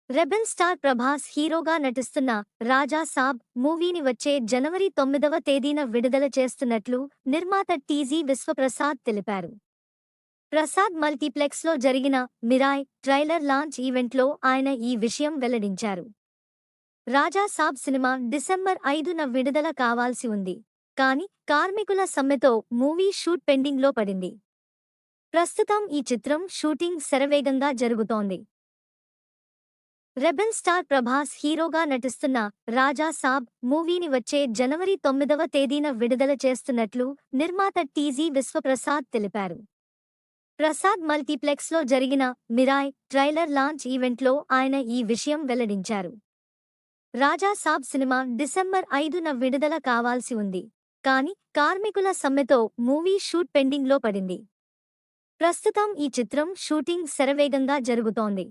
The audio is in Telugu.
రెబెల్ స్టార్ ప్రభాస్ హీరోగా నటిస్తున్న రాజా సాబ్ మూవీని వచ్చే జనవరి 9వ తేదీన విడుదల చేస్తున్నట్లు నిర్మాత టీజీ విశ్వప్రసాద్ తెలిపారు. ప్రసాద్ మల్టీప్లెక్స్లో జరిగిన మిరాయ్ ట్రైలర్ లాంచ్ ఈవెంట్లో ఆయన ఈ విషయం వెల్లడించారు. రాజా సాబ్ సినిమా డిసెంబర్ 5న విడుదల కావాల్సి ఉంది. కానీ కార్మికుల సమ్మెతో మూవీ షూట్ పెండింగ్లో పడింది. ప్రస్తుతం ఈ చిత్రం షూటింగ్ శరవేగంగా జరుగుతోంది. రెబెల్ స్టార్ ప్రభాస్ హీరోగా నటిస్తున్న రాజా సాబ్ మూవీని వచ్చే జనవరి 9వ తేదీన విడుదల చేస్తున్నట్లు నిర్మాత టీజీ విశ్వప్రసాద్ తెలిపారు. ప్రసాద్ మల్టీప్లెక్స్లో జరిగిన మిరాయ్ ట్రైలర్ లాంచ్ ఈవెంట్లో ఆయన ఈ విషయం వెల్లడించారు. రాజా సాబ్ సినిమా డిసెంబర్ 5న విడుదల కావాల్సి ఉంది. కానీ కార్మికుల సమ్మెతో మూవీ షూట్ పెండింగ్లో పడింది. ప్రస్తుతం ఈ చిత్రం షూటింగ్ శరవేగంగా జరుగుతోంది.